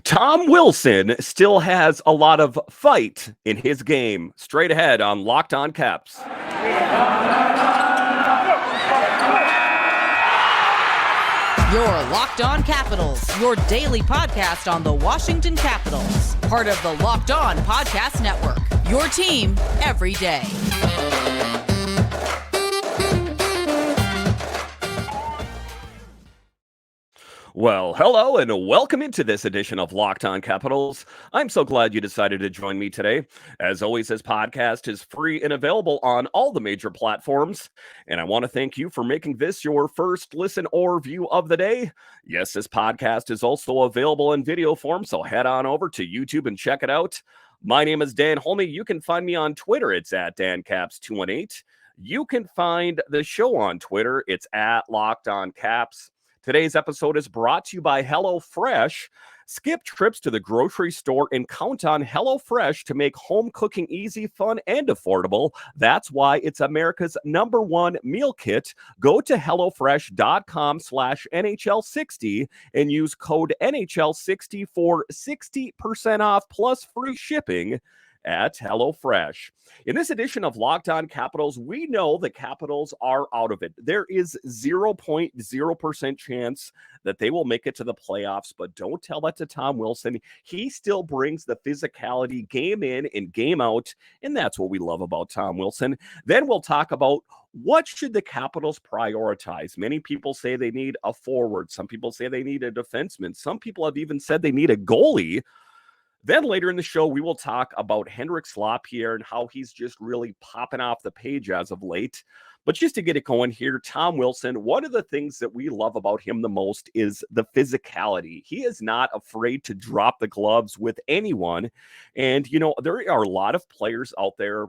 Tom Wilson still has a lot of fight in his game. Straight ahead on Locked On Caps. Your Locked On Capitals, your daily podcast on the Washington Capitals. Part of the Locked On Podcast Network, your team every day. Well, hello and welcome into this edition of Locked On Capitals. I'm so glad you decided to join me today. As always, this podcast is free and available on all the major platforms. And I want to thank you for making this your first listen or view of the day. Yes, this podcast is also available in video form, so head on over to YouTube and check it out. My name is Dan Holme. You can find me on Twitter. It's at DanCaps218. You can find the show on Twitter. It's at Locked On Caps. Today's episode is brought to you by HelloFresh. Skip trips to the grocery store and count on HelloFresh to make home cooking easy, fun, and affordable. That's why it's America's #1 meal kit. Go to HelloFresh.com/NHL60 and use code NHL60 for 60% off plus free shipping at HelloFresh. In this edition of Locked On Capitals, we know the Capitals are out of it. There is 0.0% chance that they will make it to the playoffs, but don't tell that to Tom Wilson. He still brings the physicality game in and game out, and that's what we love about Tom Wilson. Then we'll talk about what should the Capitals prioritize. Many people say they need a forward. Some people say they need a defenseman. Some people have even said they need a goalie. Then later in the show, we will talk about Hendrix Lapierre and how he's just really popping off the page as of late. But just to get it going here, Tom Wilson, one of the things that we love about him the most is the physicality. He is not afraid to drop the gloves with anyone. And, you know, there are a lot of players out there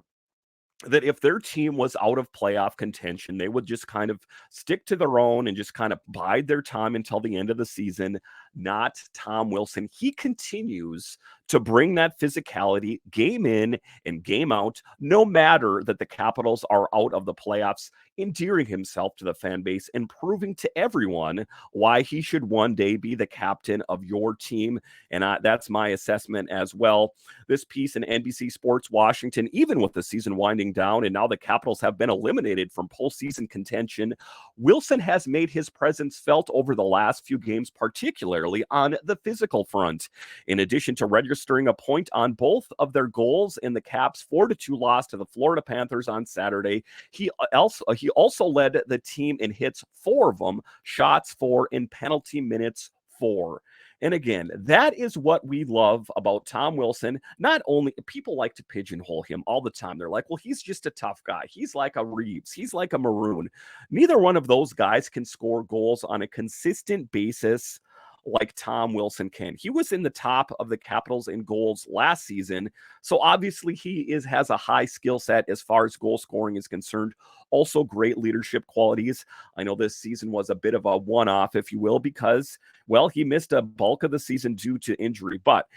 that if their team was out of playoff contention, they would just kind of stick to their own and just kind of bide their time until the end of the season. Not Tom Wilson. He continues to bring that physicality game in and game out, no matter that the Capitals are out of the playoffs, endearing himself to the fan base and proving to everyone why he should one day be the captain of your team. And that's my assessment as well. This piece in NBC Sports Washington, even with the season winding down and now the Capitals have been eliminated from postseason contention, Wilson has made his presence felt over the last few games, particularly on the physical front. In addition to registering a point on both of their goals in the Caps' 4-2 loss to the Florida Panthers on Saturday, he also led the team in hits, 4 of them, shots 4, in penalty minutes 4. And again, that is what we love about Tom Wilson. Not only people like to pigeonhole him all the time. They're like, well, he's just a tough guy. He's like a Reeves. He's like a Maroon. Neither one of those guys can score goals on a consistent basis like Tom Wilson can. He was in the top of the Capitals in goals last season. So obviously he has a high skill set as far as goal scoring is concerned. Also great leadership qualities. I know this season was a bit of a one-off, if you will, because, well, he missed a bulk of the season due to injury. But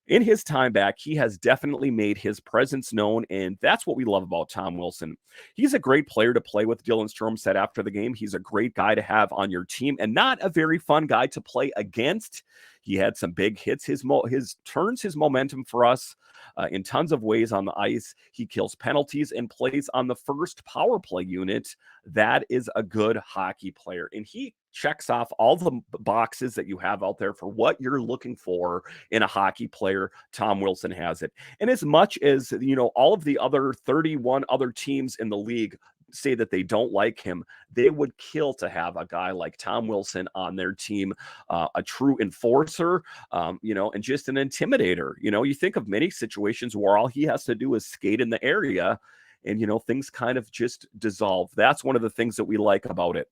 in his time back, he has definitely made his presence known, and that's what we love about Tom Wilson. He's a great player to play with. Dylan Strome said after the game, he's a great guy to have on your team and not a very fun guy to play against. He had some big hits. His turns his momentum for us in tons of ways on the ice. He kills penalties and plays on the first power play unit. That is a good hockey player, and he checks off all the boxes that you have out there for what you're looking for in a hockey player. Tom Wilson has it. And as much as, you know, all of the other 31 other teams in the league say that they don't like him, they would kill to have a guy like Tom Wilson on their team, a true enforcer, you know, and just an intimidator. You know, you think of many situations where all he has to do is skate in the area and, you know, things kind of just dissolve. That's one of the things that we like about it.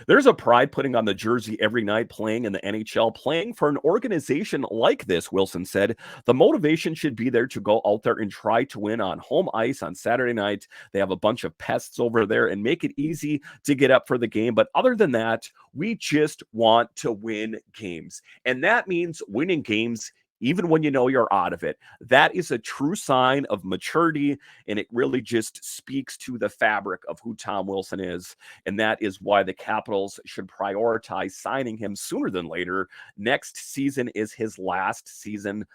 There's a pride putting on the jersey every night, playing in the NHL, playing for an organization like this, Wilson said. The motivation should be there to go out there and try to win on home ice on Saturday night. They have a bunch of pests over there and make it easy to get up for the game. But other than that, we just want to win games. And that means winning games even when you know you're out of it. That is a true sign of maturity, and it really just speaks to the fabric of who Tom Wilson is. And that is why the Capitals should prioritize signing him sooner than later. Next season is his last season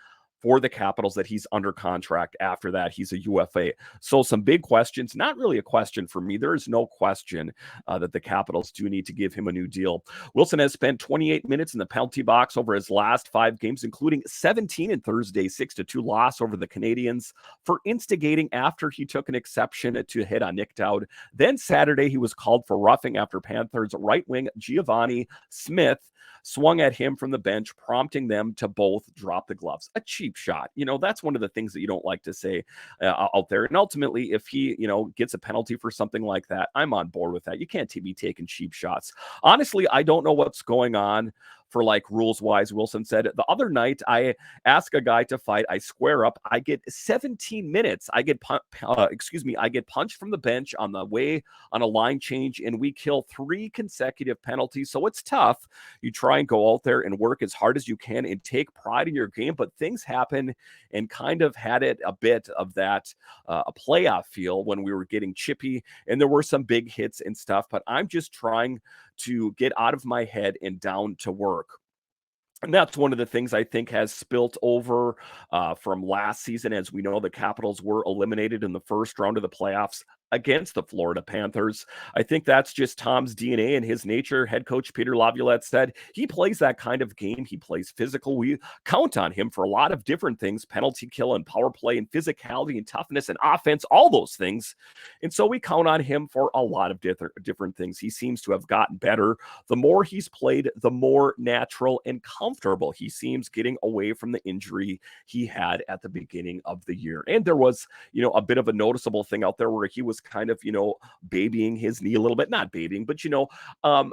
for the Capitals that he's under contract. After that, he's a UFA. So some big questions, not really a question for me. There is no question that the Capitals do need to give him a new deal. Wilson has spent 28 minutes in the penalty box over his last 5 games, including 17 in Thursday's 6-2 loss over the Canadiens for instigating after he took an exception to hit on Nick Dowd. Then Saturday, he was called for roughing after Panthers right wing Giovanni Smith swung at him from the bench, prompting them to both drop the gloves. A cheap shot. That's one of the things that you don't like to say out there. And ultimately, if he, gets a penalty for something like that, I'm on board with that. You can't be taking cheap shots. Honestly, I don't know what's going on for rules wise. Wilson said the other night, I ask a guy to fight, I square up, I get 17 minutes. I get punched from the bench on the way on a line change, and we kill 3 consecutive penalties. So it's tough. You try and go out there and work as hard as you can and take pride in your game, but things happen, and kind of had it a bit of that a playoff feel when we were getting chippy, and there were some big hits and stuff, but I'm just trying to get out of my head and down to work. And that's one of the things I think has spilt over from last season. As we know, the Capitals were eliminated in the first round of the playoffs against the Florida Panthers. I think that's just Tom's DNA and his nature. Head coach Peter Laviolette said he plays that kind of game. He plays physical. We count on him for a lot of different things: penalty kill and power play and physicality and toughness and offense, all those things. And so we count on him for a lot of different things. He seems to have gotten better. The more he's played, the more natural and comfortable he seems, getting away from the injury he had at the beginning of the year. And there was, a bit of a noticeable thing out there where he was kind of, babying his knee a little bit, not babying, but,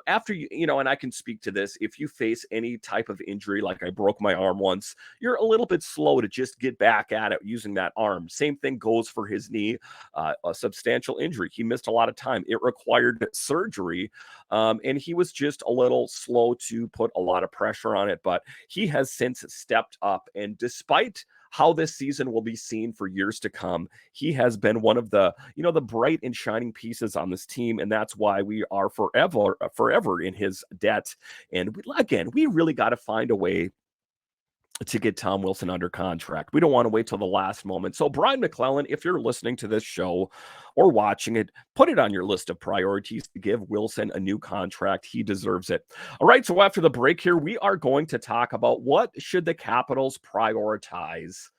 after and I can speak to this, if you face any type of injury, like I broke my arm once, you're a little bit slow to just get back at it using that arm. Same thing goes for his knee, a substantial injury. He missed a lot of time. It required surgery, and he was just a little slow to put a lot of pressure on it, but he has since stepped up, and despite how this season will be seen for years to come, he has been one of the, the bright and shining pieces on this team. And that's why we are forever in his debt. And we really got to find a way to get Tom Wilson under contract. We don't want to wait till the last moment. So Brian McClellan, if you're listening to this show or watching it, put it on your list of priorities to give Wilson a new contract. He deserves it. All right, so after the break here, we are going to talk about what should the Capitals prioritize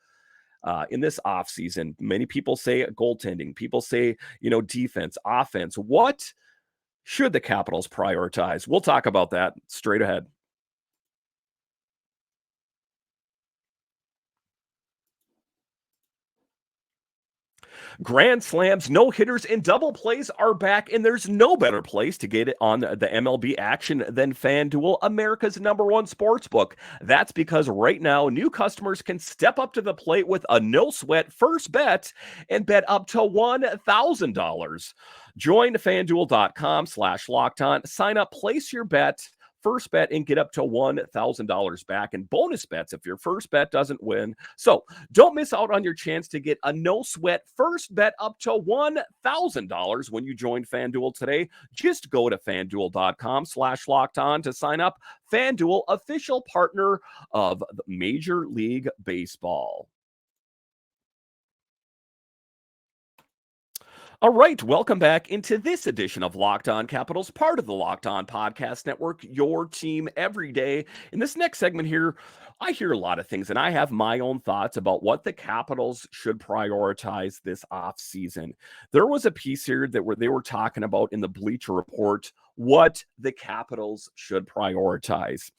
in this offseason. Many people say goaltending. People say, defense, offense. What should the Capitals prioritize? We'll talk about that straight ahead. Grand slams, no-hitters, and double plays are back, and there's no better place to get it on the MLB action than FanDuel, America's #1 sportsbook. That's because right now, new customers can step up to the plate with a no-sweat first bet and bet up to $1,000. Join FanDuel.com/LockedOn. Sign up, place your first bet, and get up to $1,000 back in bonus bets if your first bet doesn't win. So don't miss out on your chance to get a no-sweat first bet up to $1,000 when you join FanDuel today. Just go to FanDuel.com/LockedOn to sign up. FanDuel, official partner of Major League Baseball. All right, welcome back into this edition of Locked On Capitals, part of the Locked On Podcast Network, your team every day. In this next segment here, I hear a lot of things, and I have my own thoughts about what the Capitals should prioritize this offseason. There was a piece here that they were talking about in the Bleacher Report what the Capitals should prioritize.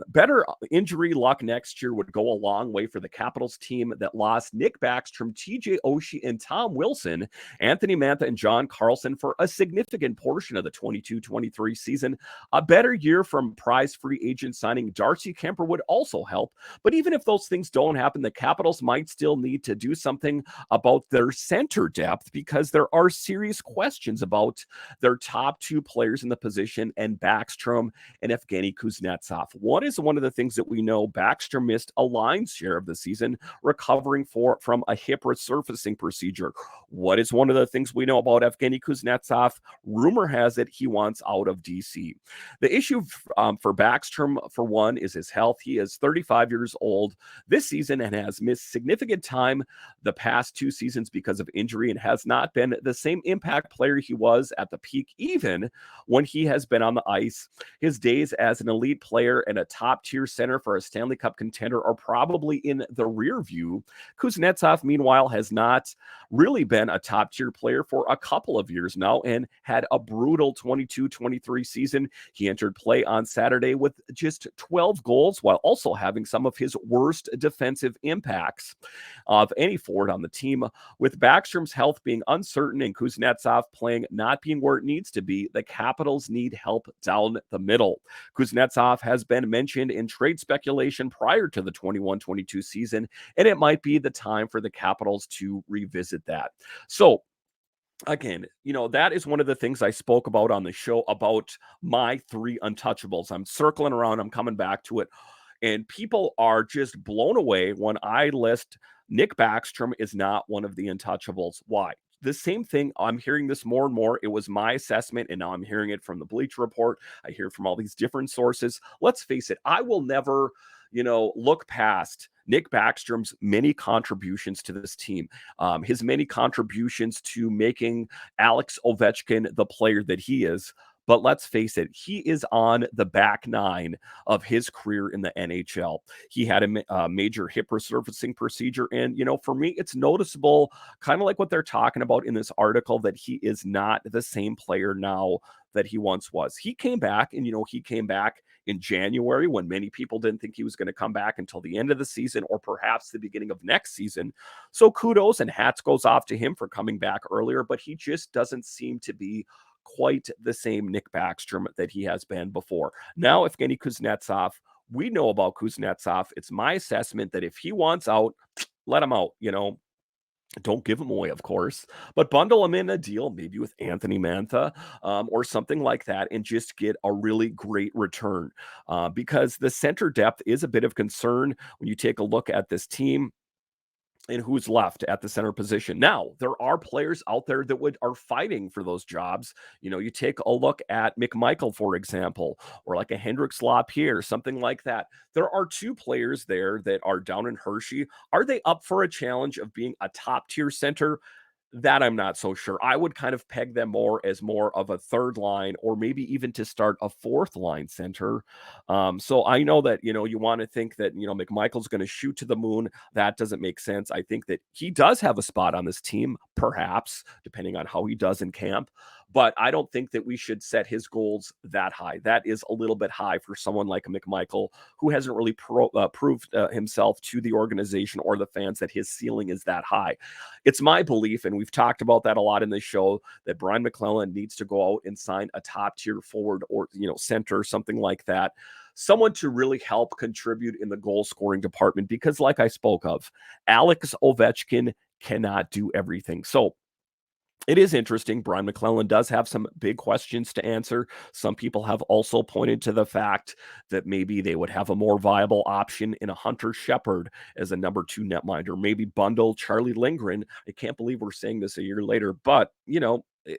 Better injury luck next year would go a long way for the Capitals team that lost Nick Backstrom, TJ Oshie, and Tom Wilson, Anthony Mantha, and John Carlson for a significant portion of the 22-23 season. A better year from prize-free agent signing Darcy Kemper would also help. But even if those things don't happen, the Capitals might still need to do something about their center depth, because there are serious questions about their top 2 players players in the position, and Backstrom and Evgeny Kuznetsov. What is one of the things that we know? Backstrom missed a lion's share of the season recovering from a hip resurfacing procedure. What is one of the things we know about Evgeny Kuznetsov? Rumor has it he wants out of DC. The issue for Backstrom, for one, is his health. He is 35 years old this season and has missed significant time the past 2 seasons because of injury and has not been the same impact player he was at the peak, even when he has been on the ice. His days as an elite player and a top-tier center for a Stanley Cup contender are probably in the rear view. Kuznetsov, meanwhile, has not really been a top-tier player for a couple of years now and had a brutal 22-23 season. He entered play on Saturday with just 12 goals while also having some of his worst defensive impacts of any forward on the team. With Backstrom's health being uncertain and Kuznetsov playing not being where it needs to be, the Capitals need help down the middle. Kuznetsov has been mentioned in trade speculation prior to the 21-22 season, and it might be the time for the Capitals to revisit that. So, again, that is one of the things I spoke about on the show about my 3 untouchables. I'm circling around, I'm coming back to it, and people are just blown away when I list Nick Backstrom is not one of the untouchables. Why? The same thing, I'm hearing this more and more. It was my assessment, and now I'm hearing it from the Bleacher Report. I hear from all these different sources. Let's face it, I will never, look past Nick Backstrom's many contributions to this team, his many contributions to making Alex Ovechkin the player that he is. But let's face it, he is on the back 9 of his career in the NHL. He had a major hip resurfacing procedure. And, for me, it's noticeable, kind of like what they're talking about in this article, that he is not the same player now that he once was. He came back, and, he came back in January when many people didn't think he was going to come back until the end of the season or perhaps the beginning of next season. So kudos and hats goes off to him for coming back earlier, but he just doesn't seem to be quite the same Nick Backstrom that he has been before. Now, Evgeny Kuznetsov, we know about Kuznetsov. It's my assessment that if he wants out, let him out, Don't give him away, of course, but bundle him in a deal, maybe with Anthony Mantha or something like that, and just get a really great return because the center depth is a bit of concern when you take a look at this team and who's left at the center position. Now, there are players out there that are fighting for those jobs. You take a look at McMichael, for example, or like a Hendrix Lapierre, something like that. There are 2 players there that are down in Hershey. Are they up for a challenge of being a top-tier center? That I'm not so sure. I would kind of peg them more of a 3rd line or maybe even to start a 4th line center. So I know that, you want to think that, McMichael's going to shoot to the moon. That doesn't make sense. I think that he does have a spot on this team, perhaps, depending on how he does in camp. But I don't think that we should set his goals that high. That is a little bit high for someone like McMichael, who hasn't really proved himself to the organization or the fans that his ceiling is that high. It's my belief, and we've talked about that a lot in this show, that Brian McClellan needs to go out and sign a top-tier forward or, center, something like that. Someone to really help contribute in the goal-scoring department because, like I spoke of, Alex Ovechkin cannot do everything. So, it is interesting. Brian McClellan does have some big questions to answer. Some people have also pointed to the fact that maybe they would have a more viable option in a Hunter Shepard as a number 2 netminder, maybe bundle Charlie Lindgren. I can't believe we're saying this a year later, but,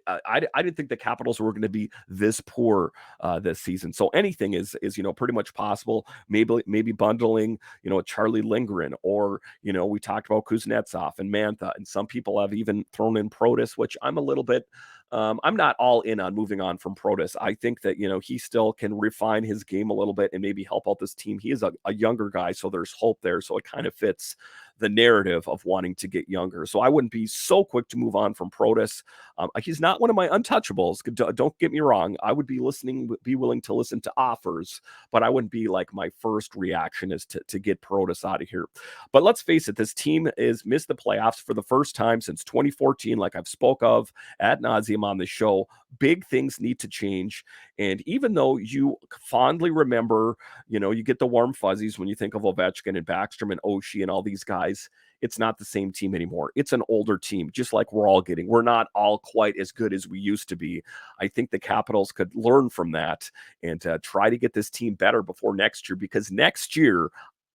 I didn't think the Capitals were going to be this poor this season. So anything is pretty much possible. Maybe bundling Charlie Lindgren, or we talked about Kuznetsov and Mantha, and some people have even thrown in Protas, which I'm a little bit. I'm not all in on moving on from Protas. I think that, he still can refine his game a little bit and maybe help out this team. He is a younger guy, so there's hope there. So it kind of fits the narrative of wanting to get younger. So I wouldn't be so quick to move on from Protas. He's not one of my untouchables. Don't get me wrong. I would be willing to listen to offers, but I wouldn't be like my first reaction is to get Protas out of here. But let's face it, this team is missed the playoffs for the first time since 2014, like I've spoke of ad nauseum on the show. Big things need to change. And even though you fondly remember, you get the warm fuzzies when you think of Ovechkin and Backstrom and Oshie and all these guys, it's not the same team anymore. It's an older team, just like we're all getting. We're not all quite as good as we used to be. I think the Capitals could learn from that and try to get this team better before next year, because next year,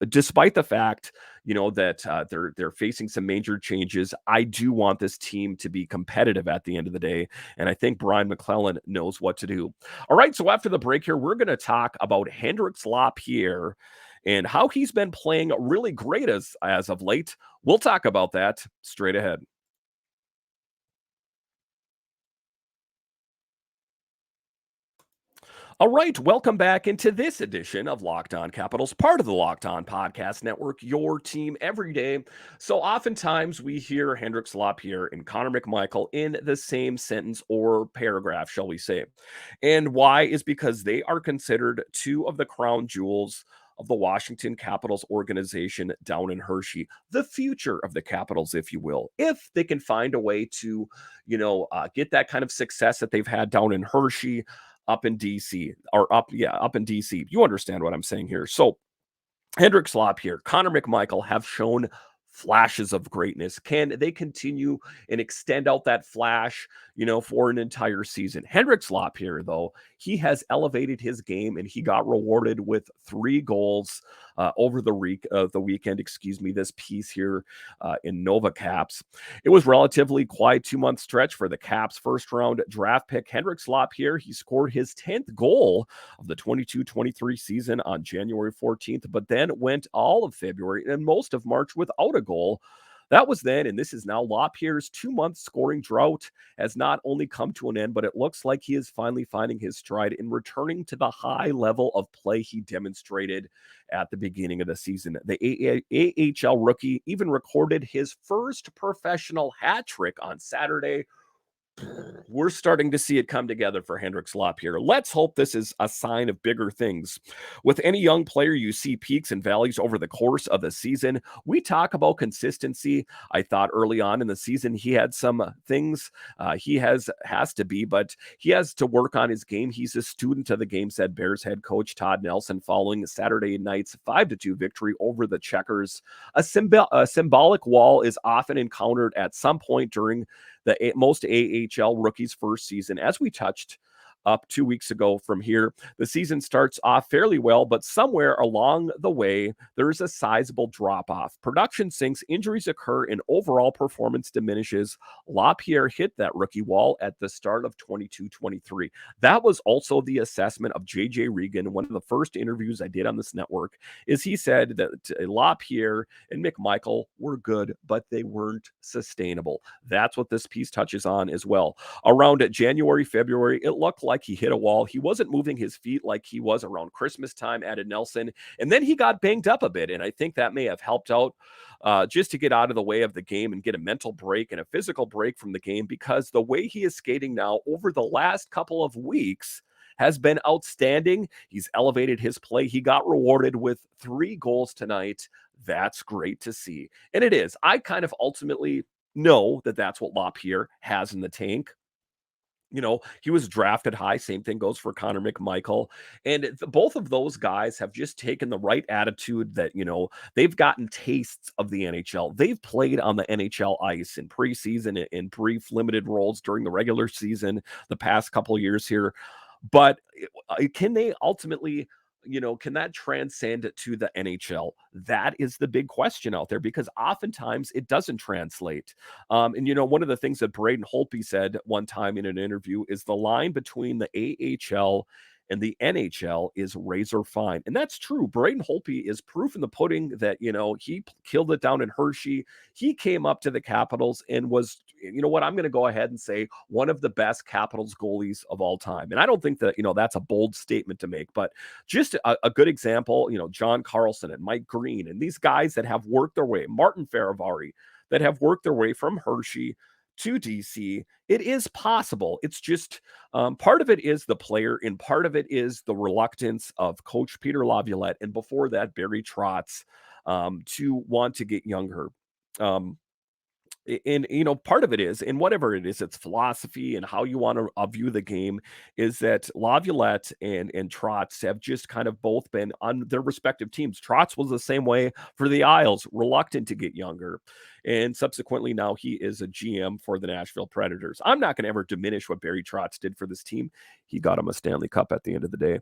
despite the fact, that they're facing some major changes, I do want this team to be competitive at the end of the day, and I think Brian McClellan knows what to do. All right, so after the break here, we're going to talk about Hendrix Lapierre and how he's been playing really great as of late. We'll talk about that straight ahead. All right, welcome back into this edition of Locked On Capitals, part of the Locked On Podcast Network, your team every day. So oftentimes we hear Hendrix Lapierre and Connor McMichael in the same sentence or paragraph, shall we say. And why is because they are considered two of the crown jewels of the Washington Capitals organization down in Hershey, the future of the Capitals, if you will, if they can find a way to, get that kind of success that they've had down in Hershey, up in DC, up in DC. You understand what I'm saying here. So Hendrix Lapierre, Connor McMichael have shown flashes of greatness. Can they continue and extend out that flash, for an entire season? Hendrix Lapierre, though, he has elevated his game and he got rewarded with 3 goals over the weekend. This piece here in Nova Caps. It was relatively quiet 2-month stretch for the Caps first round draft pick Hendrix Lapierre. He scored his 10th goal of the 22-23 season on January 14th, but then went all of February and most of March without a goal. That was then, and this is now. Lapierre's 2-month scoring drought has not only come to an end, but it looks like he is finally finding his stride in returning to the high level of play he demonstrated at the beginning of the season. The AHL rookie even recorded his first professional hat trick on Saturday. We're starting to see it come together for Hendrix Lapierre. Let's hope this is a sign of bigger things. With any young player, you see peaks and valleys over the course of the season. We talk about consistency. I thought early on in the season he had some things he has to be, but he has to work on his game. He's a student of the game, said Bears head coach Todd Nelson following Saturday night's 5-2 victory over the Checkers. A symbolic wall is often encountered at some point during most AHL rookies' first season. As we touched up 2 weeks ago from here, the season starts off fairly well, but somewhere along the way, there's a sizable drop-off. Production sinks, injuries occur, and overall performance diminishes. Lapierre hit that rookie wall at the start of 22-23. That was also the assessment of JJ Regan. One of the first interviews I did on this network is he said that Lapierre and McMichael were good, but they weren't sustainable. That's what this piece touches on as well. Around January, February, it looked like he hit a wall. He wasn't moving his feet like he was around Christmas time, added Nelson. And then he got banged up a bit. And I think that may have helped out just to get out of the way of the game and get a mental break and a physical break from the game, because the way he is skating now over the last couple of weeks has been outstanding. He's elevated his play. He got rewarded with 3 goals tonight. That's great to see. And it is. I kind of ultimately know that that's what Lapierre has in the tank. He was drafted high. Same thing goes for Connor McMichael. And both of those guys have just taken the right attitude that, they've gotten tastes of the NHL. They've played on the NHL ice in preseason, in brief limited roles during the regular season the past couple of years here. But can they ultimately, can that transcend to the NHL? That is the big question out there, because oftentimes it doesn't translate. And one of the things that Braden Holtby said one time in an interview is the line between the AHL and the NHL is razor fine. And that's true. Braden Holtby is proof in the pudding that, he killed it down in Hershey. He came up to the Capitals and was, I'm going to go ahead and say one of the best Capitals goalies of all time. And I don't think that, that's a bold statement to make, but just a good example, John Carlson and Mike Green and these guys that have worked their way, Martin Faravari, that have worked their way from Hershey to DC. It is possible. It's just part of it is the player, and part of it is the reluctance of Coach Peter Laviolette, and before that, Barry Trotz, to want to get younger. And part of it is, and whatever it is, it's philosophy and how you want to view the game, is that Laviolette and Trotz have just kind of both been on their respective teams. Trotz was the same way for the Isles, reluctant to get younger. And subsequently now he is a GM for the Nashville Predators. I'm not going to ever diminish what Barry Trotz did for this team. He got him a Stanley Cup at the end of the day.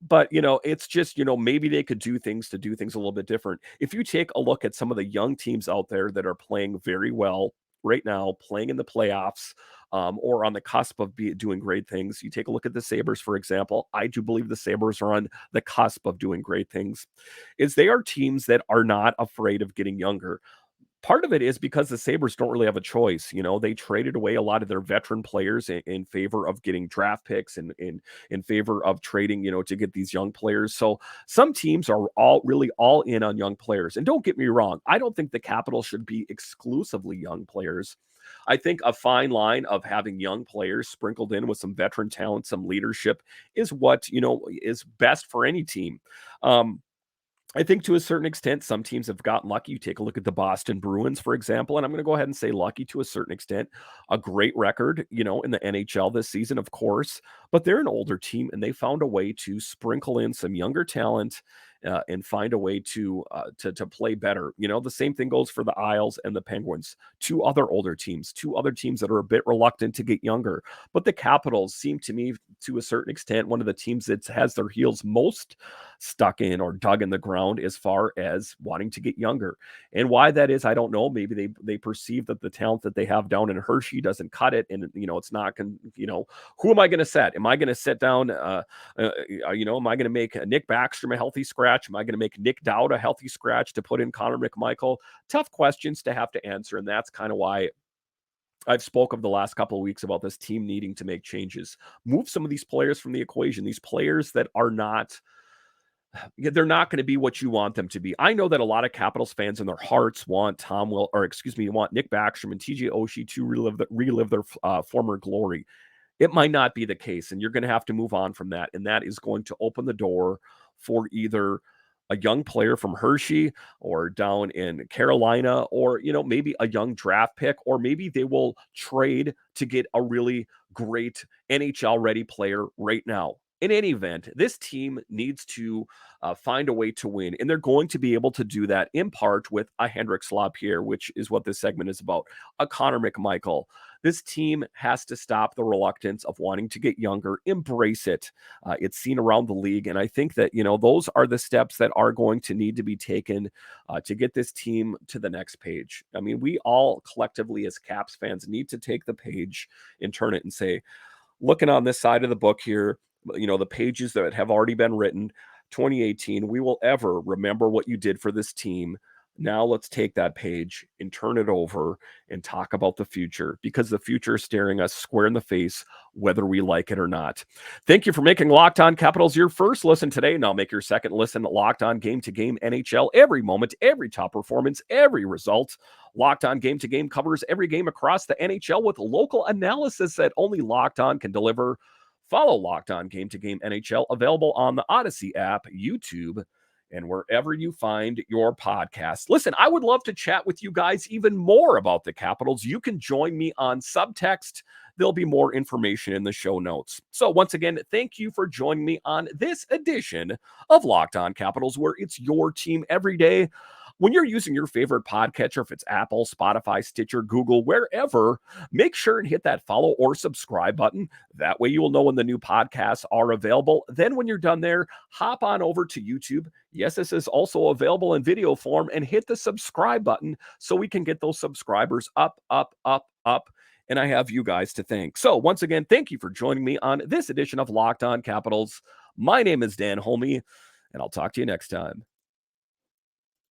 But, it's just, maybe they could do things a little bit different. If you take a look at some of the young teams out there that are playing very well right now, playing in the playoffs, or on the cusp of doing great things, you take a look at the Sabres, for example. I do believe the Sabres are on the cusp of doing great things. They are teams that are not afraid of getting younger. Part of it is because the Sabres don't really have a choice. They traded away a lot of their veteran players in favor of getting draft picks and in favor of trading, to get these young players. So some teams are all in on young players. And don't get me wrong, I don't think the Capitals should be exclusively young players. I think a fine line of having young players sprinkled in with some veteran talent, some leadership is what, is best for any team. I think to a certain extent, some teams have gotten lucky. You take a look at the Boston Bruins, for example, and I'm going to go ahead and say lucky to a certain extent. A great record, in the NHL this season, of course, but they're an older team and they found a way to sprinkle in some younger talent and find a way to play better. The same thing goes for the Isles and the Penguins, two other teams that are a bit reluctant to get younger. But the Capitals seem to me, to a certain extent, one of the teams that has their heels most stuck in or dug in the ground as far as wanting to get younger. And why that is, I don't know. Maybe they perceive that the talent that they have down in Hershey doesn't cut it, and it's not going. Who am I going to set? Am I going to sit down? Am I going to make Nick Backstrom a healthy scratch? Am I going to make Nick Dowd a healthy scratch to put in Connor McMichael? Tough questions to have to answer, and that's kind of why I've spoke of the last couple of weeks about this team needing to make changes, move some of these players from the equation, these players that are not. They're not going to be what you want them to be. I know that a lot of Capitals fans in their hearts want want Nick Backstrom and TJ Oshie to relive their former glory. It might not be the case, and you're going to have to move on from that. And that is going to open the door for either a young player from Hershey or down in Carolina, or, maybe a young draft pick, or maybe they will trade to get a really great NHL ready player right now. In any event, this team needs to find a way to win, and they're going to be able to do that in part with a Hendrix Lapierre, which is what this segment is about, a Connor McMichael. This team has to stop the reluctance of wanting to get younger, embrace it. It's seen around the league, and I think that, those are the steps that are going to need to be taken to get this team to the next page. I mean, we all collectively as Caps fans need to take the page and turn it and say, looking on this side of the book here, the pages that have already been written, 2018, we will ever remember what you did for this team. Now let's take that page and turn it over and talk about the future, because the future is staring us square in the face, whether we like it or not. Thank you for making Locked On Capitals your first listen today. Now make your second listen Locked On Game to Game NHL. Every moment, every top performance, every result. Locked On Game to Game covers every game across the NHL with local analysis that only Locked On can deliver. Follow Locked On Game to Game NHL, available on the Odyssey app, YouTube, and wherever you find your podcast. Listen, I would love to chat with you guys even more about the Capitals. You can join me on Subtext. There'll be more information in the show notes. So once again, thank you for joining me on this edition of Locked On Capitals, where it's your team every day. When you're using your favorite podcatcher, if it's Apple, Spotify, Stitcher, Google, wherever, make sure and hit that follow or subscribe button. That way you will know when the new podcasts are available. Then when you're done there, hop on over to YouTube. Yes, this is also available in video form, and hit the subscribe button so we can get those subscribers up. And I have you guys to thank. So once again, thank you for joining me on this edition of Locked On Capitals. My name is Dan Holme, and I'll talk to you next time.